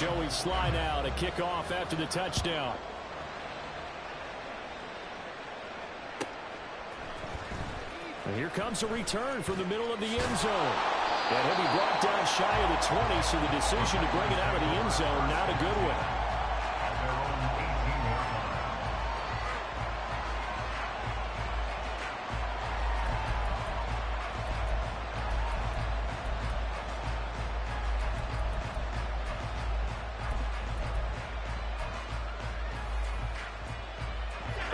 Joey Sly now to kick off after the touchdown. And here comes a return from the middle of the end zone. And he'll be brought down shy of the 20, so the decision to bring it out of the end zone, not a good one.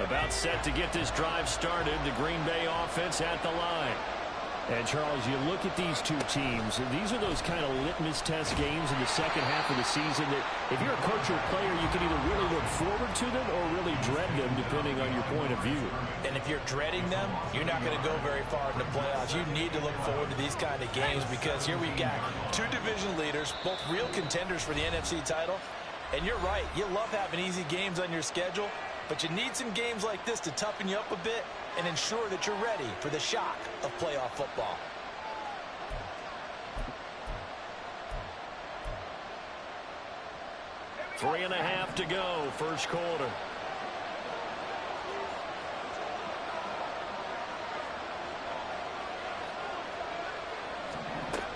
About set to get this drive started. The Green Bay offense at the line. And, Charles, you look at these two teams, and these are those kind of litmus test games in the second half of the season that if you're a coach or a player, you can either really look forward to them or really dread them, depending on your point of view. And if you're dreading them, you're not going to go very far in the playoffs. You need to look forward to these kind of games because here we've got two division leaders, both real contenders for the NFC title. And you're right, you love having easy games on your schedule, but you need some games like this to toughen you up a bit and ensure that you're ready for the shock of playoff football. Three and a half to go, first quarter.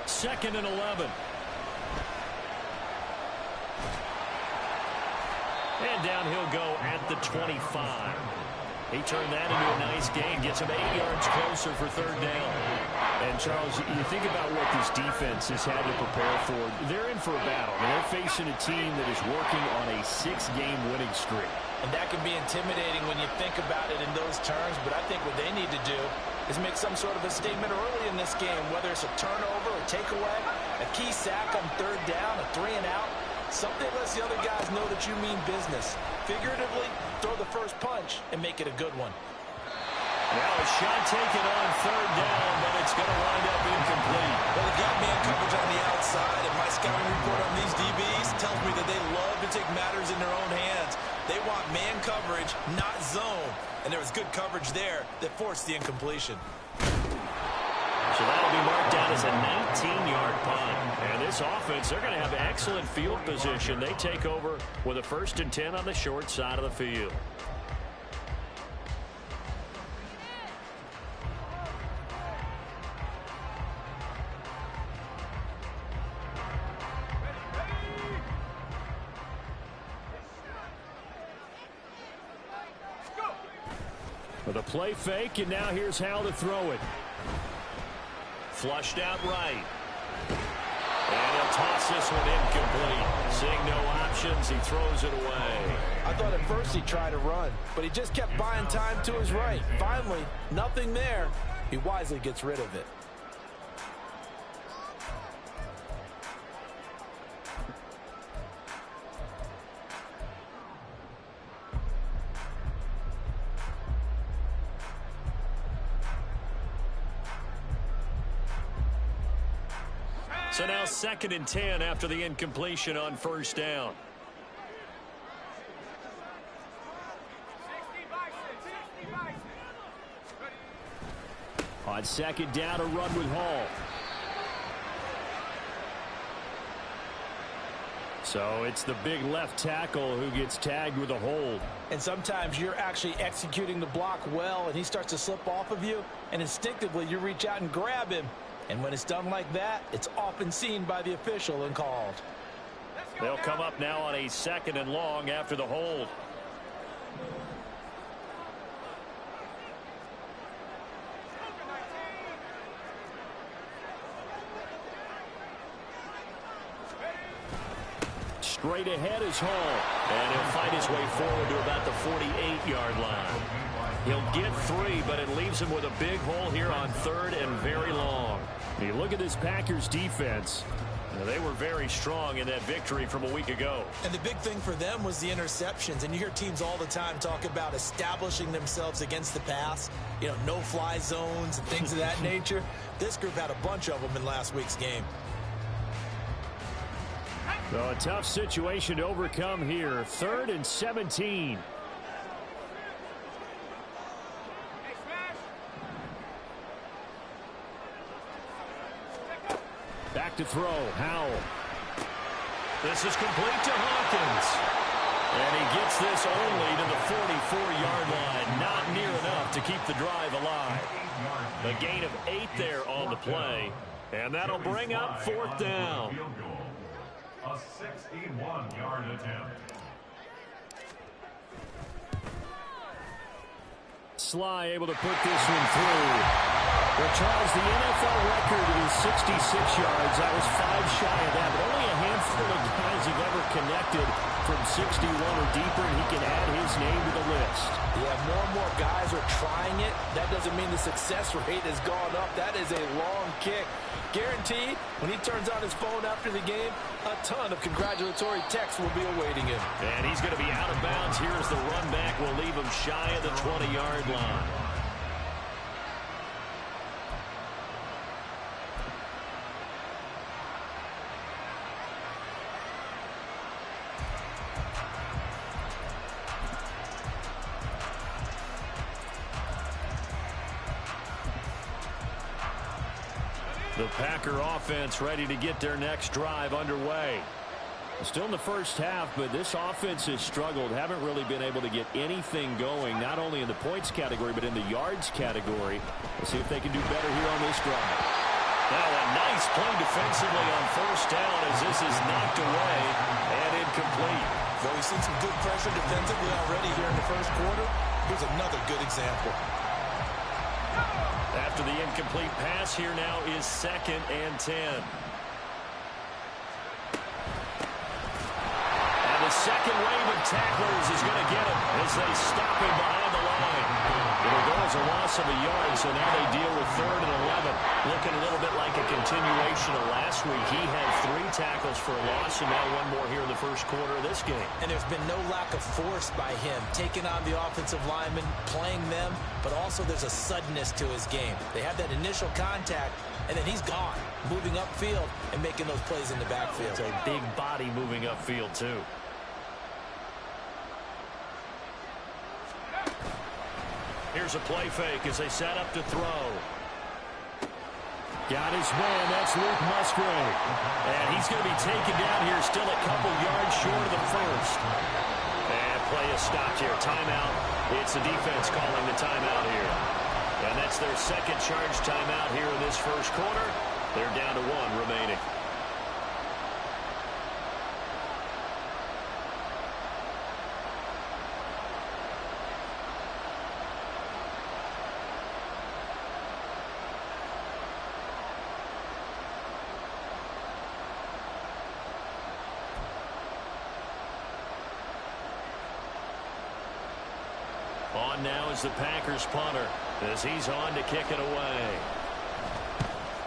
Second and 11. And down he'll go at the 25. He turned that into a nice gain, gets him 8 yards closer for third down. And, Charles, you think about what this defense has had to prepare for. They're in for a battle. They're facing a team that is working on a 6-game winning streak. And that can be intimidating when you think about it in those terms, but I think what they need to do is make some sort of a statement early in this game, whether it's a turnover, a takeaway, a key sack on third down, a 3-and-out. Something lets the other guys know that you mean business. Figuratively, throw the first punch and make it a good one. Now a shot taken on third down, but it's going to wind up incomplete. Well, they got man coverage on the outside, and my scouting report on these DBs tells me that they love to take matters in their own hands. They want man coverage, not zone. And there was good coverage there that forced the incompletion. So that'll be marked down as a 19-yard punt. And this offense, they're going to have excellent field position. They take over with a 1st and 10 on the short side of the field. With a play fake, and now here's how to throw it. Flushed out right. And he'll toss this one incomplete. Seeing no options, he throws it away. I thought at first he'd try to run, but he just kept buying time to his right. Finally, nothing there. He wisely gets rid of it. So now 2nd and 10 after the incompletion on first down. On 2nd down, a run with Hall. So it's the big left tackle who gets tagged with a hold. And sometimes you're actually executing the block well, and he starts to slip off of you, and instinctively you reach out and grab him. And when it's done like that, it's often seen by the official and called. They'll come up now on a 2nd and long after the hold. Straight ahead is Hall. And he'll fight his way forward to about the 48-yard line. He'll get 3, but it leaves him with a big hole here on 3rd and very long. You look at this Packers defense. They were very strong in that victory from a week ago. And the big thing for them was the interceptions. And you hear teams all the time talk about establishing themselves against the pass. You know, no-fly zones and things of that nature. This group had a bunch of them in last week's game. So a tough situation to overcome here. 3rd and 17. Back to throw. Howell. This is complete to Hawkins. And he gets this only to the 44-yard line. Not near enough to keep the drive alive. A gain of 8 there on the play. And that'll bring up 4th down. A 61-yard attempt. Sly able to put this one through. Well, Charles, the NFL record is 66 yards. That was 5 shy of that, but only a handful of guys have ever connected from 61 or deeper, and he can add his name to the list. Yeah, more and more guys are trying it. That doesn't mean the success rate has gone up. That is a long kick. Guaranteed, when he turns on his phone after the game, a ton of congratulatory texts will be awaiting him. And he's going to be out of bounds. Here's the run back. We'll leave him shy of the 20-yard line. The Packer offense ready to get their next drive underway. Still in the first half, but this offense has struggled. Haven't really been able to get anything going, not only in the points category, but in the yards category. Let's see if they can do better here on this drive. Now a nice play defensively on 1st down as this is knocked away and incomplete. Well, we've seen some good pressure defensively already here in the first quarter. Here's another good example. After the incomplete pass, here now is 2nd and 10. And the second wave of tacklers is going to get him as they stop him behind the line. It'll go as a loss of a yard, so now they deal with 3rd and 11. Looking a little bit like a continuation of last week. He had 3 tackles for a loss, and now 1 more here in the first quarter of this game. And there's been no lack of force by him, taking on the offensive linemen, playing them, but also there's a suddenness to his game. They have that initial contact, and then he's gone, moving upfield and making those plays in the backfield. It's a big body moving upfield, too. Here's a play fake as they set up to throw. Got his man. That's Luke Musgrave. And he's going to be taken down here, still a couple yards short of the first. And play is stopped here. Timeout. It's the defense calling the timeout here. And that's their second charge timeout here in this first quarter. They're down to 1 remaining. On now is the Packers punter as he's on to kick it away.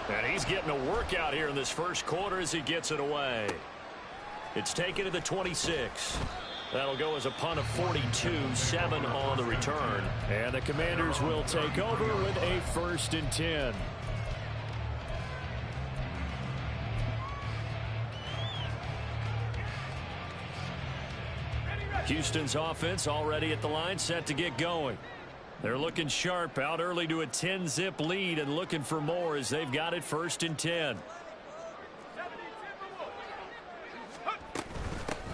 And he's getting a workout here in this first quarter as he gets it away. It's taken to the 26. That'll go as a punt of 42, 7 on the return. And the Commanders will take over with a 1st and 10. Houston's offense already at the line, set to get going. They're looking sharp, out early to a 10-zip lead and looking for more as they've got it 1st and 10.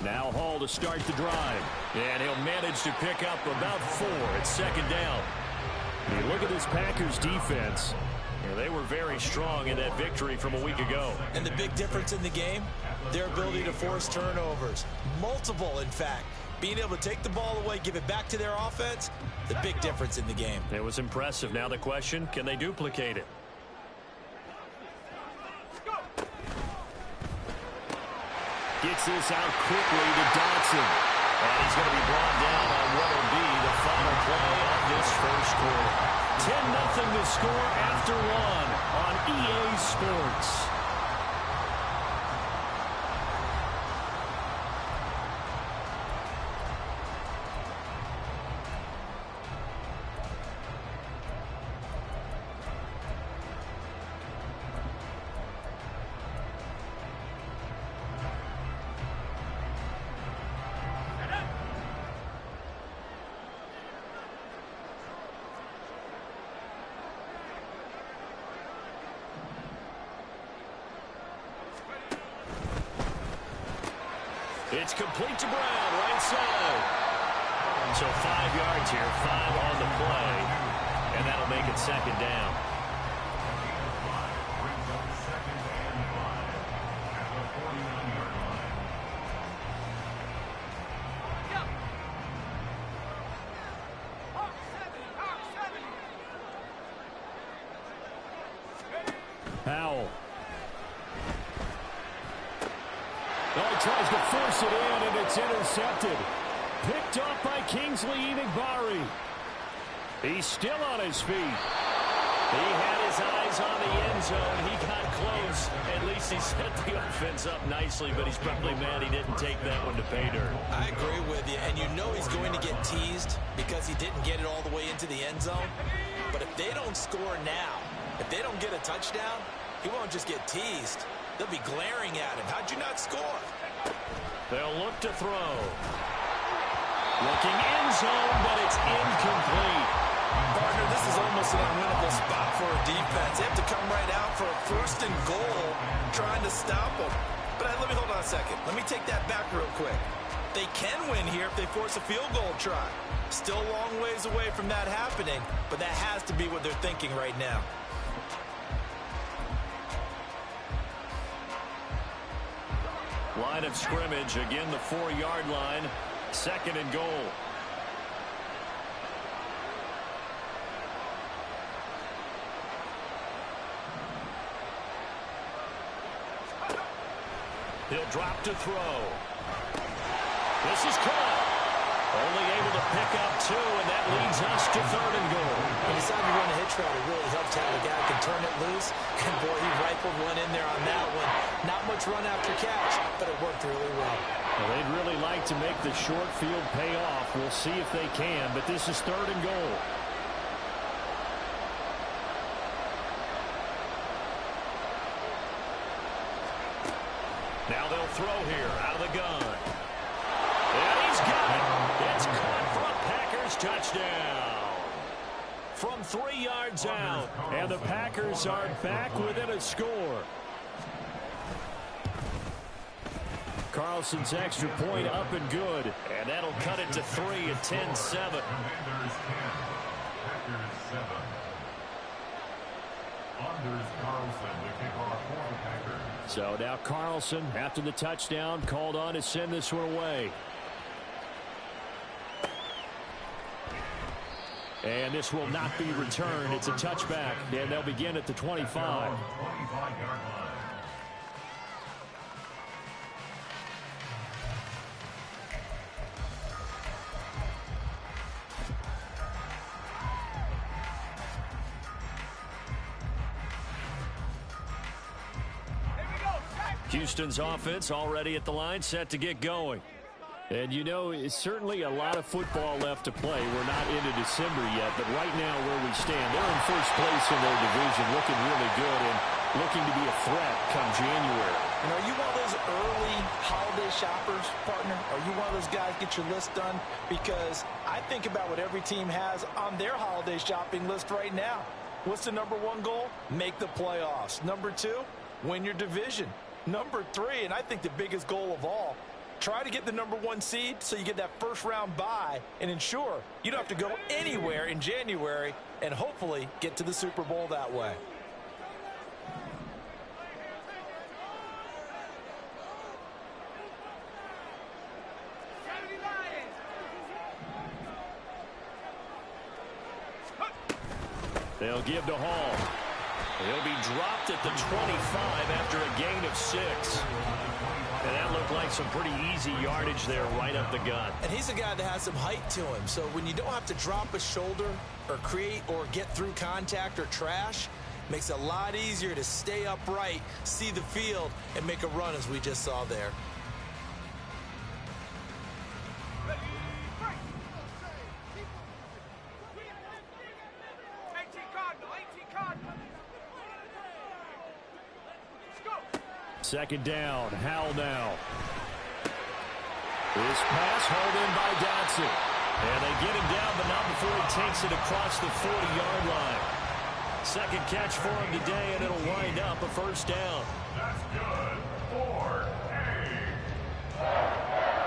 Now Hall to start the drive. And he'll manage to pick up about 4 at 2nd down. You look at this Packers defense. They were very strong in that victory from a week ago. And the big difference in the game, their ability to force turnovers. Multiple, in fact. Being able to take the ball away, give it back to their offense, the big difference in the game. It was impressive. Now the question, can they duplicate it? Gets this out quickly to Dotson. And he's going to be brought down on what will be the final play of this first quarter. 10-0 to score after 1 on EA Sports. It's complete to Brown, right side. So 5 yards here, 5 on the play, and that'll make it second down. Powell. Oh, he tries to force it in, and it's intercepted. Picked off by Kingsley Enagbari. He's still on his feet. He had his eyes on the end zone. He got close. At least he set the offense up nicely, but he's probably mad he didn't take that one to pay dirt. I agree with you, and you know he's going to get teased because he didn't get it all the way into the end zone. But if they don't score now, if they don't get a touchdown, he won't just get teased. They'll be glaring at him. How'd you not score? They'll look to throw. Looking end zone, but it's incomplete. Partner, this is almost an unwinnable spot for a defense. They have to come right out for a 1st and goal, trying to stop them. But let me hold on a second. Let me take that back real quick. They can win here if they force a field goal try. Still a long ways away from that happening, but that has to be what they're thinking right now. Line of scrimmage, again the 4-yard line. 2nd and goal. He'll drop to throw. This is caught. Only able to pick up 2, and that leads us to 3rd and goal. When you decide to run a hitch route, it really helps to have a guy who can turn it loose. And boy, he rifled one in there on that one. Not much run after catch, but it worked really well. Well, they'd really like to make the short field pay off. We'll see if they can, but this is 3rd and goal. Now they'll throw here out of the gun. And he's got it. It's caught for a Packers touchdown. From 3 yards out, and the Packers are back within a score. Carlson's extra point up and good, and that'll cut it to 3 at 10-7. Commanders 10, Packers 7. Anders Carlson to kick off for the Packers. So now Carlson, after the touchdown, called on to send this one away. And this will not be returned. It's a touchback, and they'll begin at the 25. 25-yard line. Houston's offense already at the line, set to get going. And you know, it's certainly a lot of football left to play. We're not into December yet, but right now where we stand, they're in first place in their division, looking really good and looking to be a threat come January. And are you one of those early holiday shoppers, partner? Are you one of those guys get your list done? Because I think about what every team has on their holiday shopping list right now. What's the number 1 goal? Make the playoffs. Number 2, win your division. Number 3, and I think the biggest goal of all, try to get the number 1 seed so you get that first-round bye and ensure you don't have to go anywhere in January and hopefully get to the Super Bowl that way. They'll give to Hall. He'll be dropped at the 25 after a gain of 6. And that looked like some pretty easy yardage there right up the gut. And he's a guy that has some height to him. So when you don't have to drop a shoulder or create or get through contact or trash, makes it a lot easier to stay upright, see the field, and make a run as we just saw there. Second down, Howell now. This pass hauled in by Dotson. And they get him down, but not before he takes it across the 40-yard line. Second catch for him today, and it'll wind up a first down. That's good. 4-8.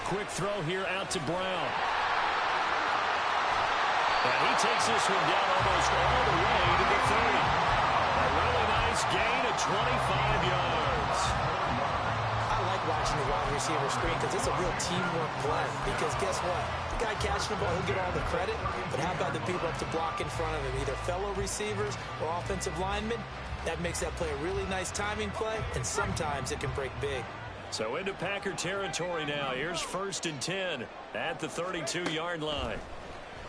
quick throw here out to Brown. And he takes this one down almost all the way to the 30. A really nice gain of 25 yards. I like watching the wide receiver screen because it's a real teamwork play. Because guess what? The guy catching the ball, he'll get all the credit. But how about the people up to block in front of him, either fellow receivers or offensive linemen? That makes that play a really nice timing play, and sometimes it can break big. So into Packer territory now. Here's 1st and 10 at the 32-yard line.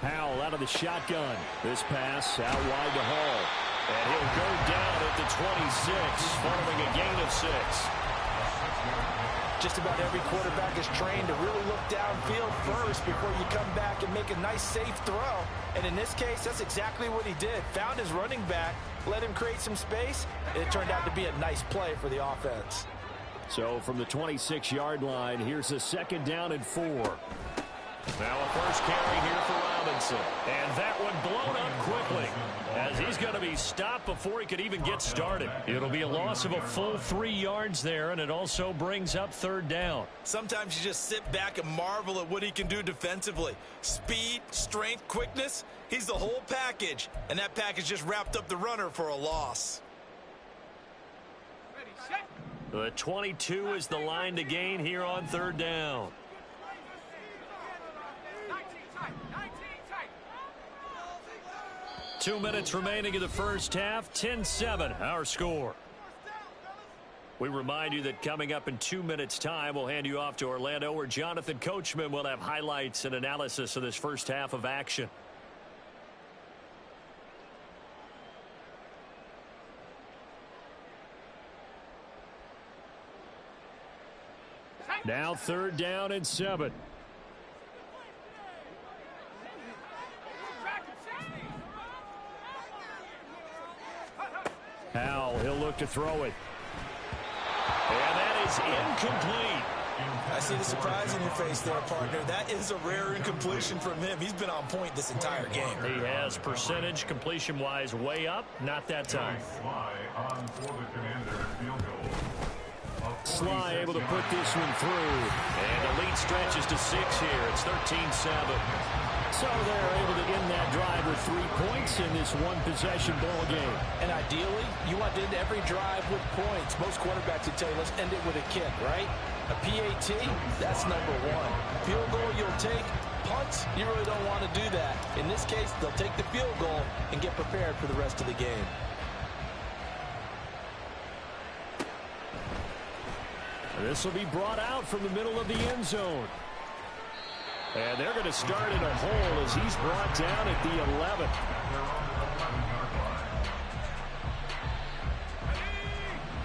Howell out of the shotgun. This pass out wide to Hall. And he'll go down at the 26, following a gain of 6. Just about every quarterback is trained to really look downfield first before you come back and make a nice, safe throw. And in this case, that's exactly what he did. Found his running back, let him create some space, and it turned out to be a nice play for the offense. So from the 26-yard line, here's a 2nd down and 4. Now a first carry here for Robinson. And that one blown up quickly, as he's going to be stopped before he could even get started. It'll be a loss of a full 3 yards there, and it also brings up 3rd down. Sometimes you just sit back and marvel at what he can do defensively. Speed, strength, quickness, he's the whole package. And that package just wrapped up the runner for a loss. The 22 is the line to gain here on 3rd down. 2 minutes remaining in the first half. 10-7 our score. We remind you that coming up in 2 minutes time, we'll hand you off to Orlando, where Jonathan Coachman will have highlights and analysis of this first half of action. Now 3rd down and 7. Howell, he'll look to throw it. And that is incomplete. I see the surprise in your face there, partner. That is a rare incompletion from him. He's been on point this entire game. He has percentage completion-wise way up. Not that time. Sly able to put this one through. And the lead stretches to 6 here. It's 13-7. So they're able to end that drive with 3 points in this one-possession ball game. And ideally, you want to end every drive with points. Most quarterbacks would tell you, let's end it with a kick, right? A PAT, that's number 1. Field goal you'll take. Punts, you really don't want to do that. In this case, they'll take the field goal and get prepared for the rest of the game. This will be brought out from the middle of the end zone. And they're going to start in a hole as he's brought down at the 11.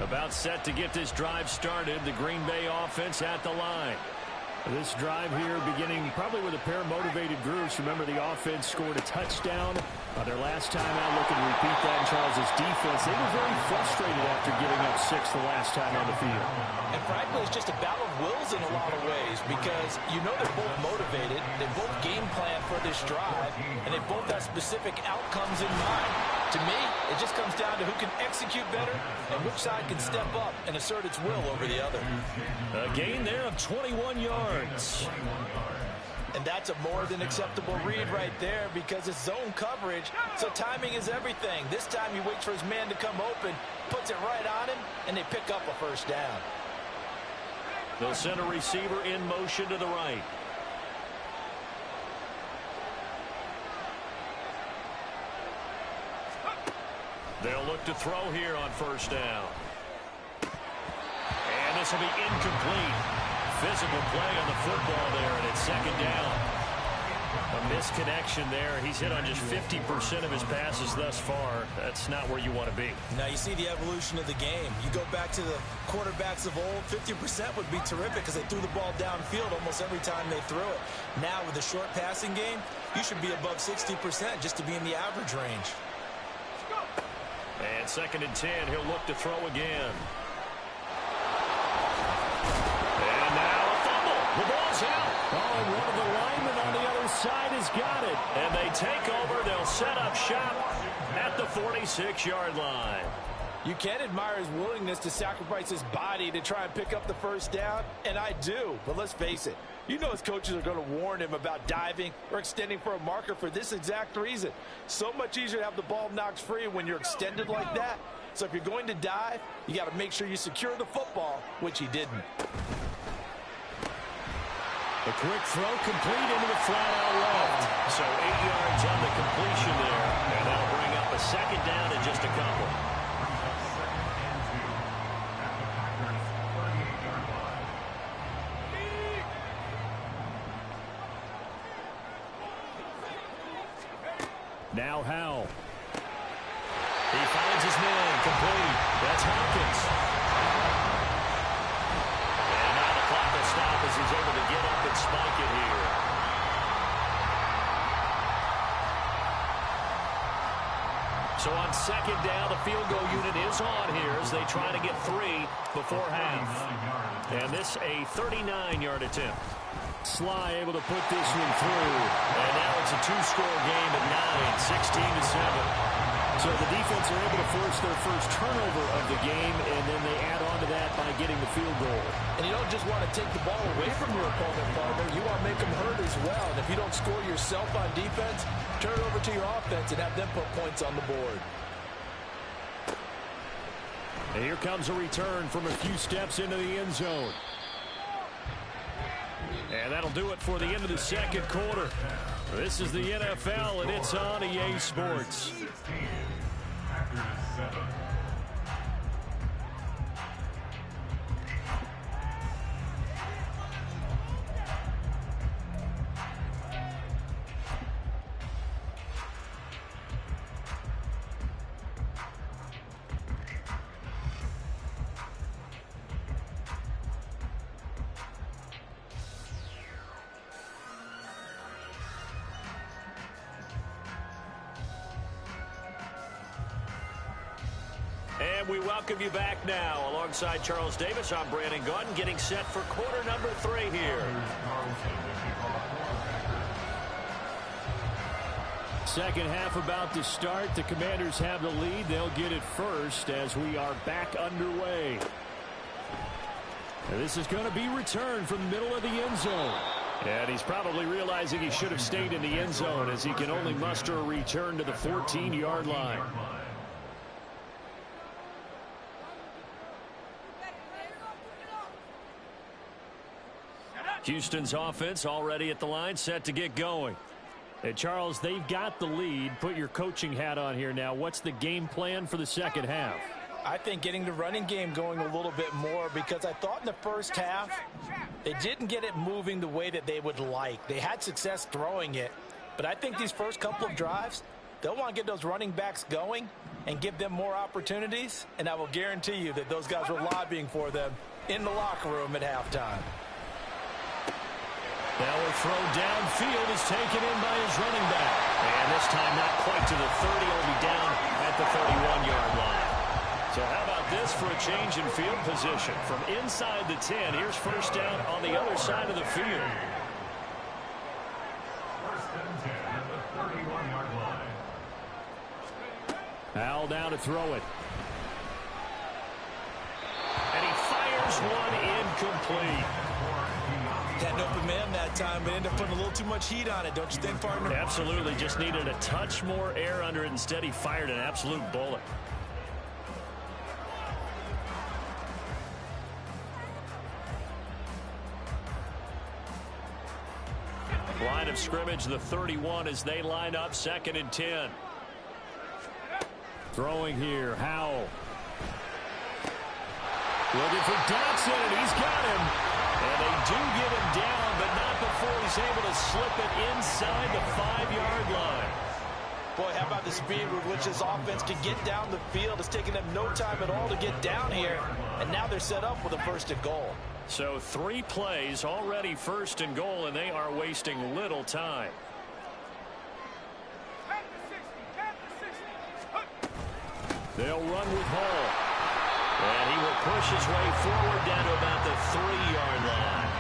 About set to get this drive started. The Green Bay offense at the line. This drive here beginning probably with a pair of motivated groups. Remember, the offense scored a touchdown on their last time out. Looking to repeat that in Charles' defense. They were very frustrated after giving up 6 the last time on the field. And frankly, it's just a battle of wills in a lot of ways, because you know they're both motivated. They both game plan for this drive, and they both have specific outcomes in mind. To me, it just comes down to who can execute better and which side can step up and assert its will over the other. A gain there of 21 yards. And that's a more than acceptable read right there, because it's zone coverage, so timing is everything. This time he waits for his man to come open, puts it right on him, and they pick up a first down. They'll send a receiver in motion to the right. They'll look to throw here on first down. And this will be incomplete. Physical play on the football there, and it's 2nd down. A misconnection there. He's hit on just 50% of his passes thus far. That's not where you want to be. Now you see the evolution of the game. You go back to the quarterbacks of old, 50% would be terrific because they threw the ball downfield almost every time they threw it. Now with the short passing game, you should be above 60% just to be in the average range. And 2nd and 10, he'll look to throw again. And now a fumble. The ball's out. Oh, and one of the linemen on the other side has got it. And they take over. They'll set up shop at the 46-yard line. You can admire his willingness to sacrifice his body to try and pick up the first down, and I do. But let's face it, you know his coaches are going to warn him about diving or extending for a marker for this exact reason. So much easier to have the ball knocked free when you're extended like that. So if you're going to dive, you got to make sure you secure the football, which he didn't. A quick throw complete into the flat out left. So 8 yards on the completion there. And that'll bring up a second down and just a couple. Now Howell. He finds his man complete. That's Hopkins. And now the clock will stop as he's able to get up and spike it here. So on second down, the field goal unit is on here as they try to get 3 before half. And this a 39-yard attempt. Sly able to put this one through. And now it's a 2-score game at 9, 16-7. So the defense are able to force their first turnover of the game, and then they add on to that by getting the field goal. And you don't just want to take the ball away from your opponent, partner. You want to make them hurt as well. And if you don't score yourself on defense, turn it over to your offense and have them put points on the board. And here comes a return from a few steps into the end zone. And that'll do it for the end of the second quarter. This is the NFL, and it's on EA Sports. And we welcome you back now. Alongside Charles Davis, I'm Brandon Gaudin, getting set for quarter number 3 here. Second half about to start. The Commanders have the lead. They'll get it first as we are back underway. And this is going to be returned from the middle of the end zone. And he's probably realizing he should have stayed in the end zone as he can only muster a return to the 14-yard line. Houston's offense already at the line, set to get going. And Charles, they've got the lead. Put your coaching hat on here now. What's the game plan for the second half? I think getting the running game going a little bit more, because I thought in the first half they didn't get it moving the way that they would like. They had success throwing it, but I think these first couple of drives, they'll want to get those running backs going and give them more opportunities, and I will guarantee you that those guys were lobbying for them in the locker room at halftime. Now a throw downfield is taken in by his running back. And this time not quite to the 30, only down at the 31-yard line. So how about this for a change in field position? From inside the 10, here's first down on the other side of the field. First and 10 at the 31-yard line. Howell down to throw it. And he fires one incomplete. Had an open man that time, but ended up putting a little too much heat on it, don't you think, partner? Absolutely. Just needed a touch more air under it. Instead, he fired an absolute bullet. Line of scrimmage, the 31 as they line up, 2nd and 10. Throwing here, Howell. Looking for Dotson, and he's got him. And they do get him down, but not before he's able to slip it inside the 5-yard line. Boy, how about the speed with which this offense can get down the field? It's taken them no time at all to get down here, and now they're set up with a 1st and goal. So 3 plays already 1st and goal, and they are wasting little time. They'll run with Hall. And he will push his way forward down to about the 3-yard line.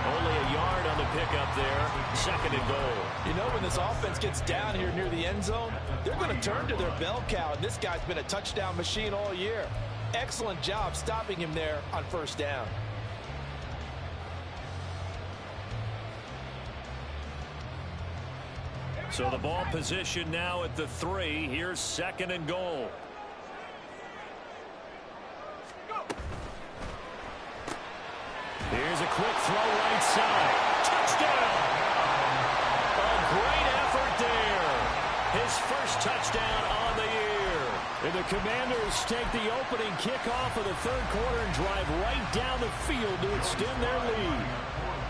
Only a yard on the pickup there. Second and goal. You know, when this offense gets down here near the end zone, they're going to turn to their bell cow. And this guy's been a touchdown machine all year. Excellent job stopping him there on first down. So the ball position now at the 3. Here's second and goal. Here's a quick throw right side. Touchdown! A great effort there. His first touchdown on the year. And the Commanders take the opening kickoff of the third quarter and drive right down the field to extend their lead.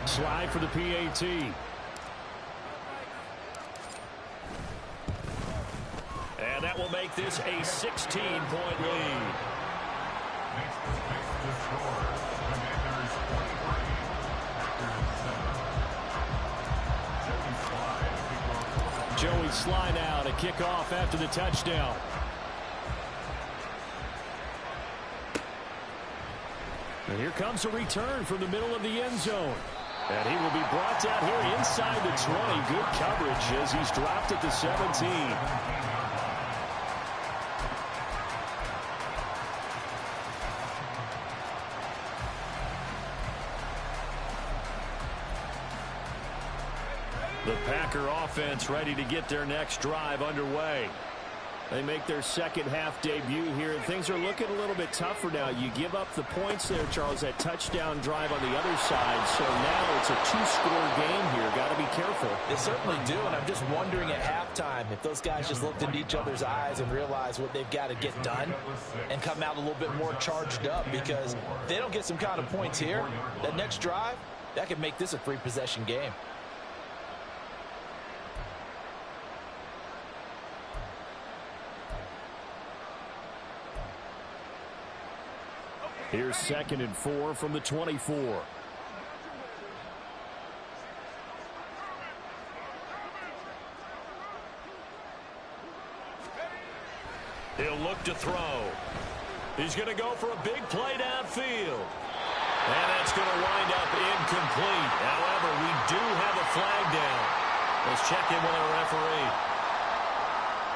Slide for the PAT. And that will make this a 16-point lead. Makes the score. Commanders 23. Joey Sly now to kick off after the touchdown. And here comes a return from the middle of the end zone. And he will be brought down here inside the 20. Good coverage as he's dropped at the 17. The Packer offense ready to get their next drive underway. They make their second half debut here, and things are looking a little bit tougher now. You give up the points there, Charles, that touchdown drive on the other side. So now it's a two-score game here. Got to be careful. They certainly do, and I'm just wondering at halftime if those guys just looked into each other's eyes and realized what they've got to get done and come out a little bit more charged up, because if they don't get some kind of points here, that next drive, that could make this a three-possession game. Here's second and 4 from the 24. He'll look to throw. He's going to go for a big play downfield. And that's going to wind up incomplete. However, we do have a flag down. Let's check in with our referee.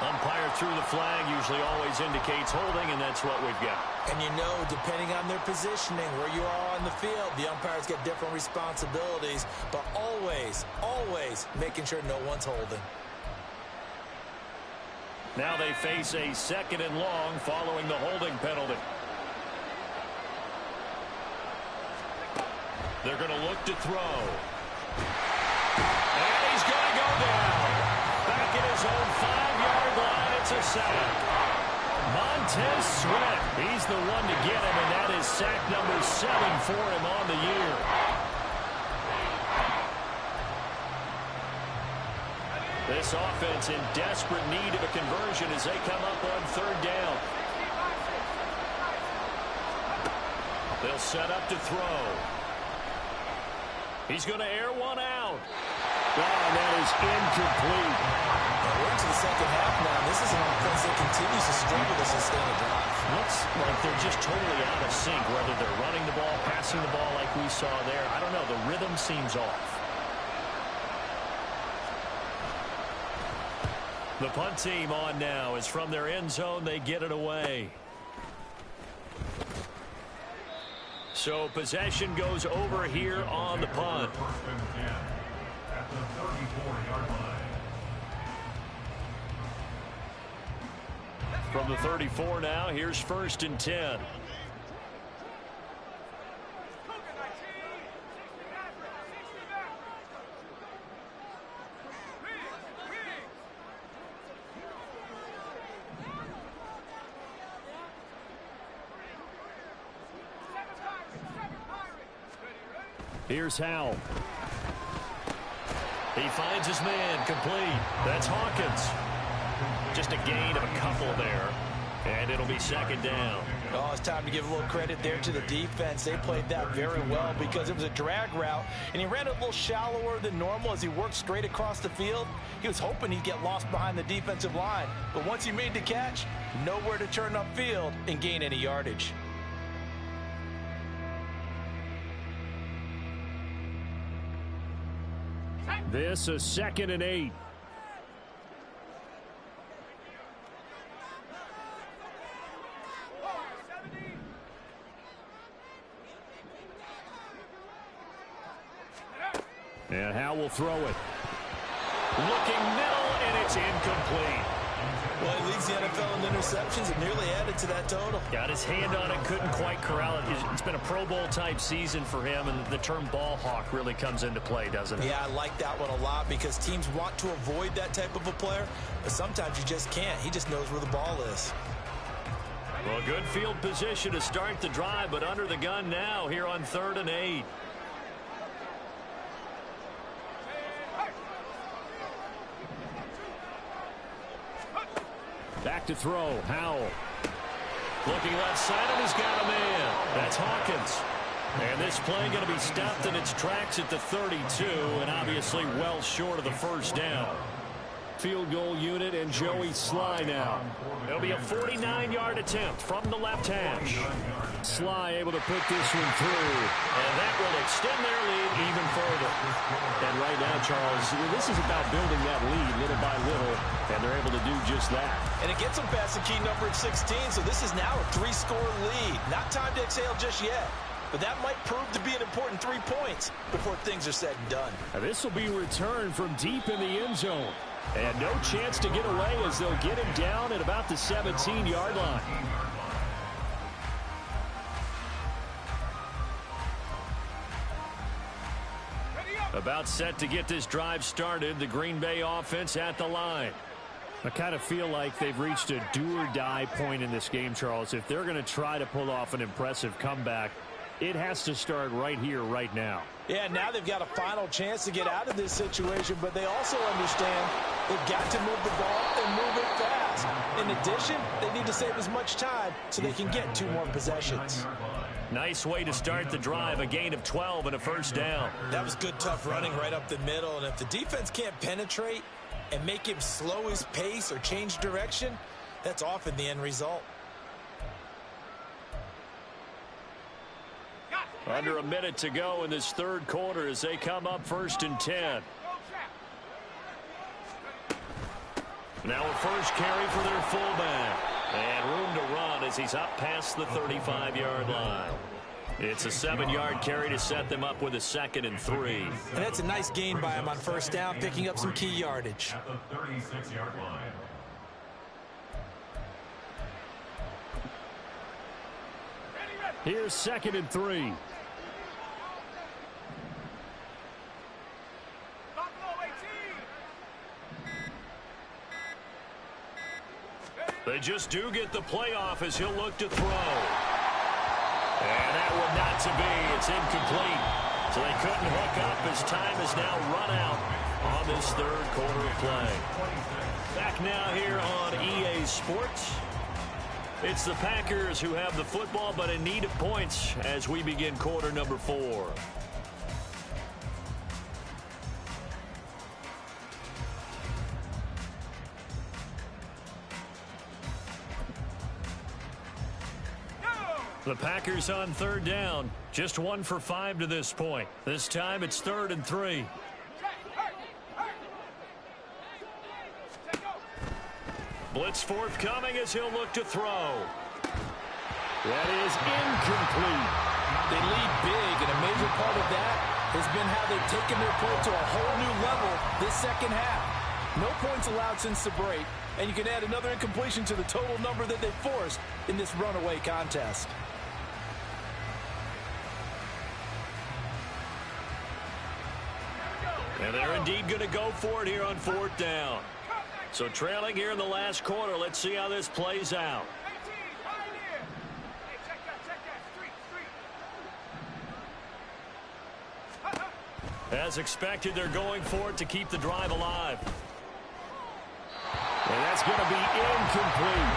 Umpire threw the flag, usually always indicates holding, and that's what we've got. And you know, depending on their positioning, where you are on the field, the umpires get different responsibilities, but always, always making sure no one's holding. Now they face a second and long following the holding penalty. They're going to look to throw. And he's going to go down. Back in his own 5-yard line, it's a sack. Montez Sweat, he's the one to get him, and that is sack number 7 for him on the year. This offense in desperate need of a conversion as they come up on third down. They'll set up to throw. He's going to air one out. Oh, that is incomplete. We're into the second half now. This is an offense that continues to struggle to sustain a drive. Looks like they're just totally out of sync, whether they're running the ball, passing the ball like we saw there. I don't know. The rhythm seems off. The punt team on now is from their end zone. They get it away. So possession goes over here on the punt. First and 10 at the 34-yard line. From the 34 now, here's first and 10. Here's Howell. He finds his man, complete. That's Hawkins. Just a gain of a couple there, and it'll be second down. Oh, it's time to give a little credit there to the defense. They played that very well because it was a drag route, and he ran it a little shallower than normal as he worked straight across the field. He was hoping he'd get lost behind the defensive line, but once he made the catch, nowhere to turn upfield and gain any yardage. This a 2nd and 8. And Howe will throw it. Looking middle, and it's incomplete. Well, he leads the NFL in interceptions and nearly added to that total. Got his hand on it, couldn't quite corral it. It's been a Pro Bowl-type season for him, and the term ball hawk really comes into play, doesn't it? Yeah, I like that one a lot because teams want to avoid that type of a player, but sometimes you just can't. He just knows where the ball is. Well, good field position to start the drive, but under the gun now here on 3rd and 8. Back to throw, Howell. Looking left side, and he's got a man. That's Hawkins. And this play going to be stopped in its tracks at the 32, and obviously well short of the first down. Field goal unit and Joey Sly now. It'll be a 49-yard attempt from the left hash. Sly able to put this one through, and that will extend their lead even further. And right now, Charles, this is about building that lead little by little, and they're able to do just that. And it gets them past the key number at 16, so this is now a 3-score lead. Not time to exhale just yet, but that might prove to be an important 3 points before things are said and done. Now, this will be returned from deep in the end zone. And no chance to get away as they'll get him down at about the 17-yard line. About set to get this drive started. The Green Bay offense at the line. I kind of feel like they've reached a do-or-die point in this game, Charles. If they're going to try to pull off an impressive comeback, it has to start right here, right now. Yeah, now they've got a final chance to get out of this situation, but they also understand they've got to move the ball and move it fast. In addition, they need to save as much time so they can get 2 more possessions. Nice way to start the drive, a gain of 12 and a first down. That was good, tough running right up the middle, and if the defense can't penetrate and make him slow his pace or change direction, that's often the end result. Under a minute to go in this 3rd quarter as they come up 1st and 10. Now a first carry for their fullback. And room to run as he's up past the 35-yard line. It's a 7-yard carry to set them up with a 2nd and 3. And that's a nice gain by him on first down, picking up some key yardage. At the 36-yard line. Here's 2nd and 3. They just do get the playoff as he'll look to throw. And that one not to be. It's incomplete. So they couldn't hook up as time has now run out on this 3rd quarter of play. Back now here on EA Sports. It's the Packers who have the football but in need of points as we begin quarter number 4. The Packers on 3rd down. Just 1 for 5 to this point. This time it's 3rd and 3. Blitz forthcoming as he'll look to throw. That is incomplete. They lead big, and a major part of that has been how they've taken their play to a whole new level this 2nd half. No points allowed since the break, and you can add another incompletion to the total number that they forced in this runaway contest. And they're indeed going to go for it here on 4th down. So trailing here in the last quarter, let's see how this plays out. As expected, they're going for it to keep the drive alive. And that's going to be incomplete.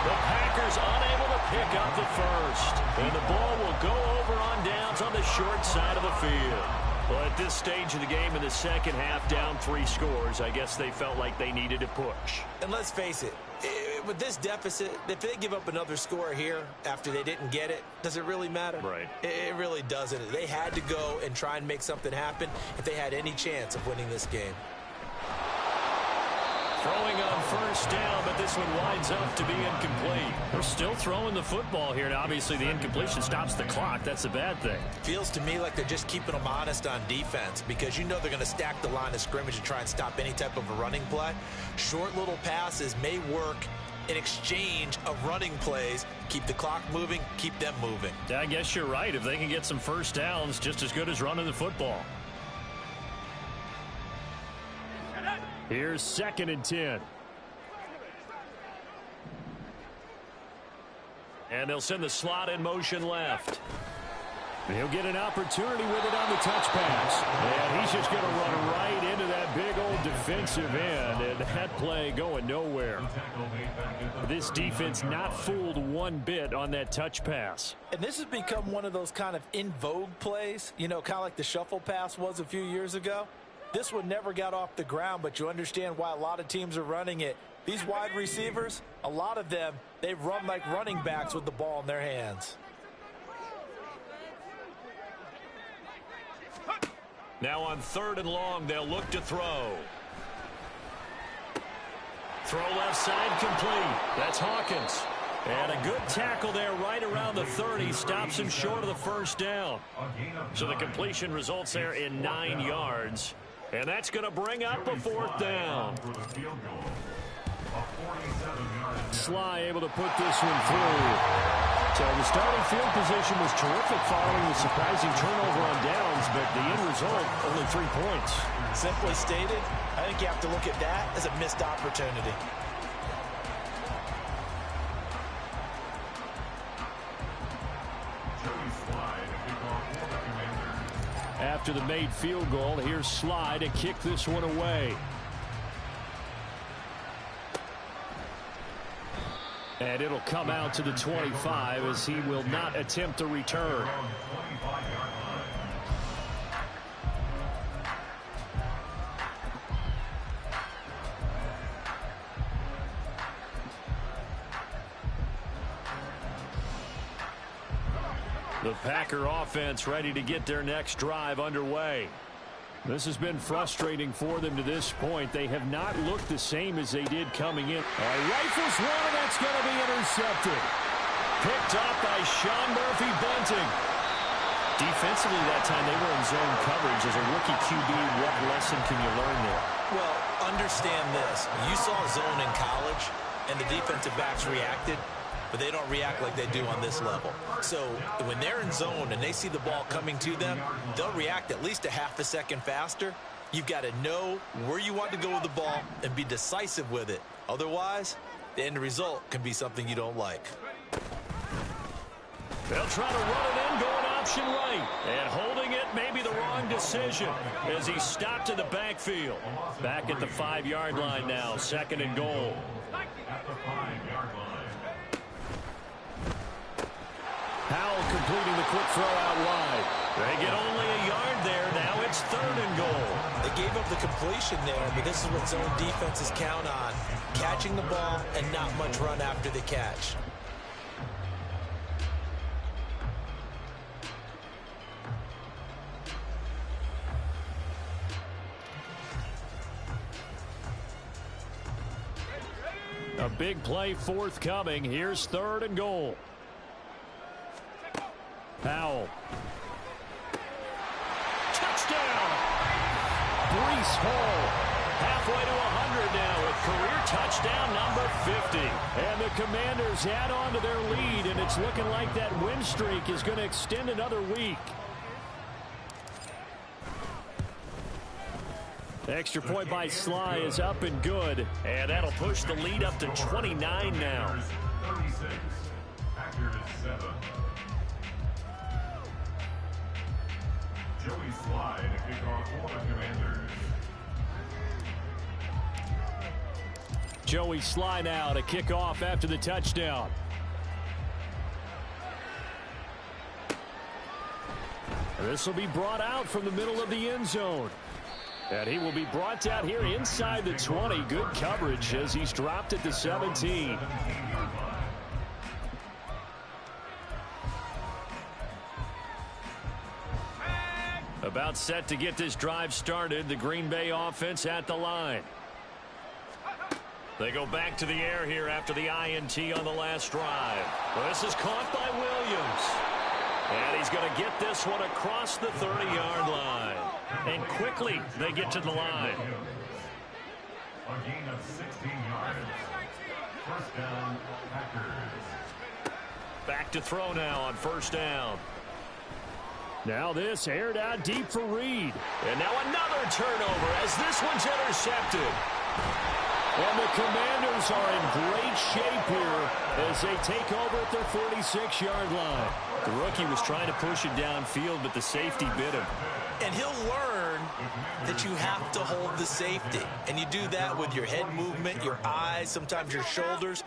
The Packers unable to pick up the first. And the ball will go over on downs on the short side of the field. Well, at this stage of the game in the 2nd half, down 3 scores, I guess they felt like they needed to push. And let's face it, with this deficit, if they give up another score here after they didn't get it, does it really matter? Right. It really doesn't. They had to go and try and make something happen if they had any chance of winning this game. Throwing on first down, but this one winds up to be incomplete. They're still throwing the football here, and obviously the incompletion stops the clock. That's a bad thing. Feels to me like they're just keeping them honest on defense because you know they're going to stack the line of scrimmage and try and stop any type of a running play. Short little passes may work in exchange of running plays. Keep the clock moving, keep them moving. Yeah, I guess you're right. If they can get some first downs, just as good as running the football. Here's 2nd and 10. And they'll send the slot in motion left. He'll get an opportunity with it on the touch pass. And he's just going to run right into that big old defensive end. And that play going nowhere. This defense not fooled one bit on that touch pass. And this has become one of those kind of in vogue plays, you know, kind of like the shuffle pass was a few years ago. This one never got off the ground, but you understand why a lot of teams are running it. These wide receivers, a lot of them, they run like running backs with the ball in their hands. Now on 3rd and long, they'll look to throw. Throw left side complete. That's Hawkins. And a good tackle there right around the 30. Stops him short of the first down. So the completion results there in 9 yards. And that's going to bring up a 4th down. Sly able to put this one through. So the starting field position was terrific following the surprising turnover on downs, but the end result, only 3 points. Simply stated, I think you have to look at that as a missed opportunity. After the made field goal, here's Sly to kick this one away. And it'll come out to the 25 as he will not attempt a return. The Packer offense ready to get their next drive underway. This has been frustrating for them to this point. They have not looked the same as they did coming in. Rifles one, and that's going to be intercepted. Picked up by Sean Murphy-Bunting. Defensively that time, they were in zone coverage. As a rookie QB, what lesson can you learn there? Well, understand this. You saw zone in college, and the defensive backs reacted, but they don't react like they do on this level. So when they're in zone and they see the ball coming to them, they'll react at least a half a second faster. You've got to know where you want to go with the ball and be decisive with it. Otherwise, the end result can be something you don't like. They'll try to run it in, going option right. And holding it may be the wrong decision as he stopped in the backfield. Back at the 5-yard line now, 2nd and goal. At the 5-yard line. Powell completing the quick throw out wide. They get only a yard there. Now it's 3rd and goal. They gave up the completion there, but this is what zone defenses count on. Catching the ball and not much run after the catch. A big play forthcoming. Here's 3rd and goal. Powell. Touchdown! Breece Hall. Halfway to 100 now with career touchdown number 50. And the Commanders add on to their lead, and it's looking like that win streak is going to extend another week. Extra point by Sly is up and good, and that'll push the lead up to 29 now. 36. Packers 7. Joey Sly to kick off for the Commanders. Joey Sly now to kick off after the touchdown. This will be brought out from the middle of the end zone. And he will be brought down here inside the 20. Good coverage as he's dropped at the 17. About set to get this drive started. The Green Bay offense at the line. They go back to the air here after the INT on the last drive. Well, this is caught by Williams. And he's going to get this one across the 30-yard line. And quickly they get to the line. A gain of 16 yards. First down, Packers. Back to throw now on first down. Now this aired out deep for Reed. And now another turnover as this one's intercepted. And the Commanders are in great shape here as they take over at their 46-yard line. The rookie was trying to push it downfield, but the safety bit him. And he'll learn that you have to hold the safety. And you do that with your head movement, your eyes, sometimes your shoulders.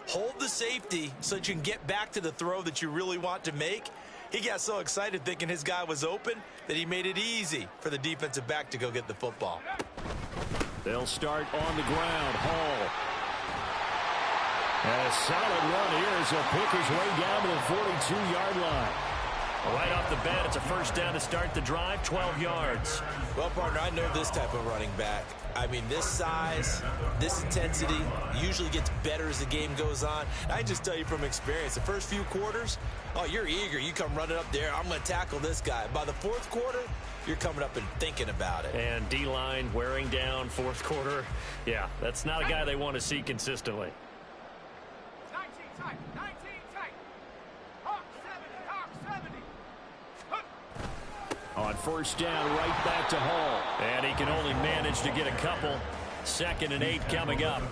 Hold the safety so that you can get back to the throw that you really want to make. He got so excited thinking his guy was open that he made it easy for the defensive back to go get the football. They'll start on the ground. Hall. And a solid run here as he'll pick his way down to the 42-yard line. Right off the bat, it's a first down to start the drive, 12 yards. Well, partner, I know this type of running back. I mean, this size, this intensity usually gets better as the game goes on. I just tell you from experience, the first few quarters, oh, you're eager. You come running up there, I'm going to tackle this guy. By the fourth quarter, you're coming up and thinking about it. And D-line wearing down fourth quarter. Yeah, that's not a guy they want to see consistently. 19 tight, 19 tight. Hawk 70, Hawk 70. On first down, right back to Hall. And he can only manage to get a couple. 2nd and 8 coming up.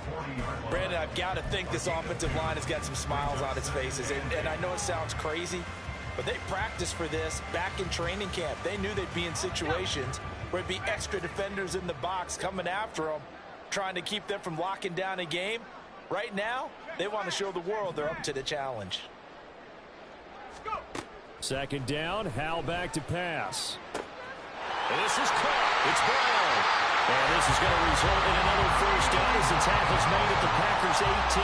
Brandon, I've got to think this offensive line has got some smiles on its faces. And I know it sounds crazy, but they practiced for this back in training camp. They knew they'd be in situations where it'd be extra defenders in the box coming after them, trying to keep them from locking down a game. Right now, they want to show the world they're up to the challenge. 2nd down, Hal back to pass. And this is caught. It's Brown. And this is going to result in another first down as the tackle's made at the Packers' 18.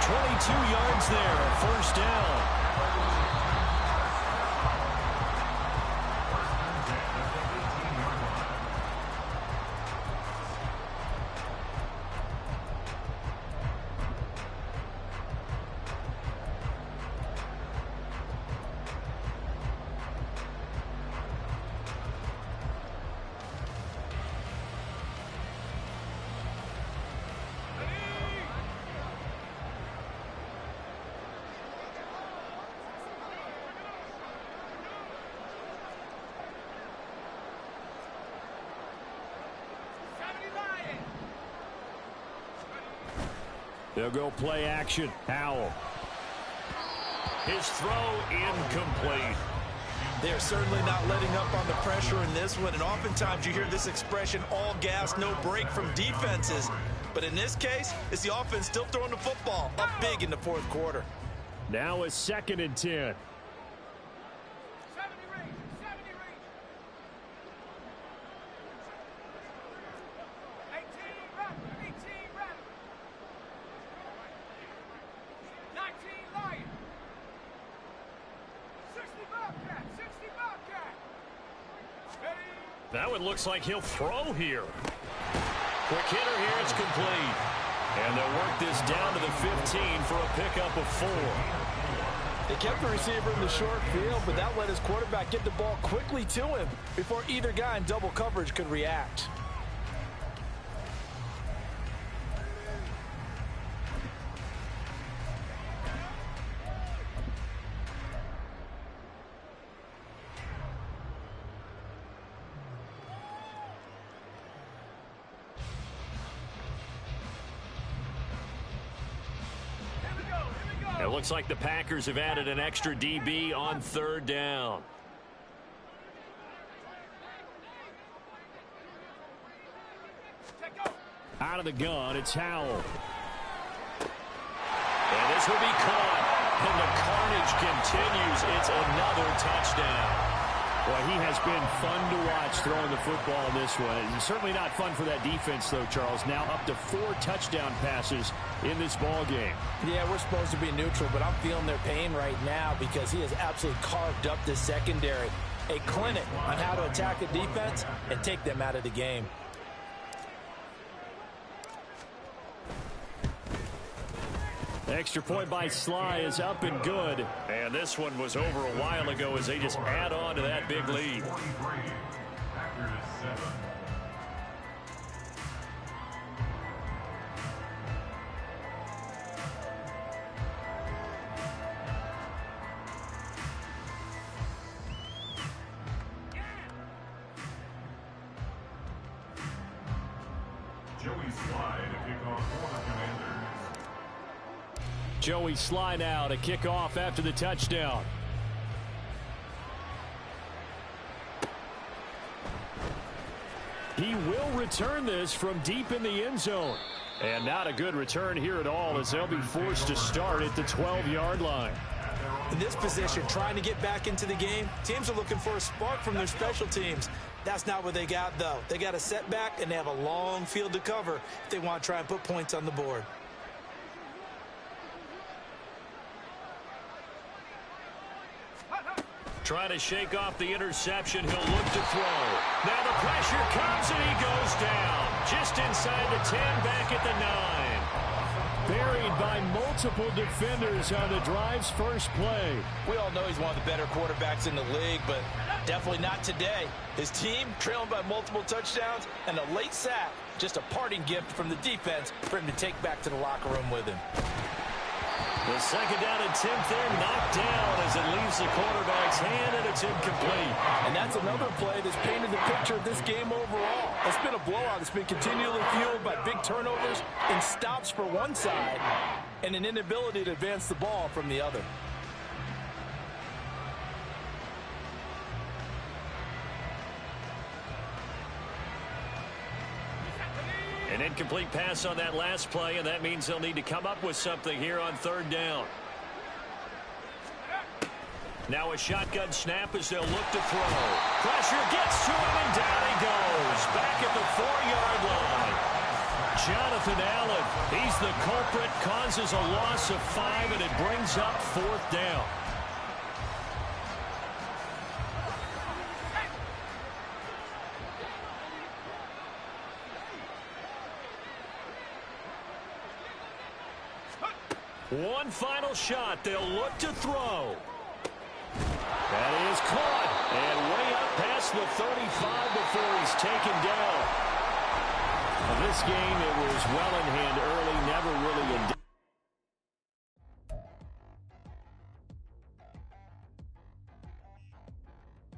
22 yards there, first down. They'll go play action. Howell. His throw incomplete. They're certainly not letting up on the pressure in this one, and oftentimes you hear this expression, all gas, no break from defenses. But in this case, it's the offense still throwing the football up big in the fourth quarter. Now a 2nd and 10. 70 range, 70 range. 18 rep, 18 rep. 19 Lion. 60 Bobcat, 60 Bobcat. Ready? That one looks like he'll throw here. Quick hitter here, it's complete. And they'll work this down to the 15 for a pickup of 4. They kept the receiver in the short field, but that let his quarterback get the ball quickly to him before either guy in double coverage could react. It looks like the Packers have added an extra DB on 3rd down. Out of the gun, it's Howell. And this will be caught. And the carnage continues. It's another touchdown. Well, he has been fun to watch throwing the football in this one. It's certainly not fun for that defense, though, Charles. Now up to 4 touchdown passes in this ball game. Yeah, we're supposed to be neutral, but I'm feeling their pain right now because he has absolutely carved up the secondary. A clinic on how to attack a defense and take them out of the game. Extra point by Sly is up and good. And this one was over a while ago as they just add on to that big lead. 43. Packers 7. Joey Slide to kick off for the Commanders. Joey Sly now to kick off after the touchdown. He will return this from deep in the end zone. And not a good return here at all as they'll be forced to start at the 12-yard line. In this position, trying to get back into the game, teams are looking for a spark from their special teams. That's not what they got, though. They got a setback, and they have a long field to cover if they want to try and put points on the board. Trying to shake off the interception. He'll look to throw. Now the pressure comes, and he goes down. Just inside the 10, back at the 9. Buried by multiple defenders on the drive's first play. We all know he's one of the better quarterbacks in the league, but definitely not today. His team trailing by multiple touchdowns and a late sack. Just a parting gift from the defense for him to take back to the locker room with him. The second down attempt there knocked down as it leaves the quarterback's hand, and it's incomplete. And that's another play that's painted the picture of this game overall. It's been a blowout. It's been continually fueled by big turnovers and stops for one side and an inability to advance the ball from the other. An incomplete pass on that last play, and that means they'll need to come up with something here on third down. Now a shotgun snap as they'll look to throw. Pressure gets to him, and down he goes. Back at the 4-yard line. Jonathan Allen, he's the culprit, causes a loss of 5, and it brings up 4th down. One final shot. They'll look to throw. That is caught. And way up past the 35 before he's taken down. In this game, it was well in hand early, never really in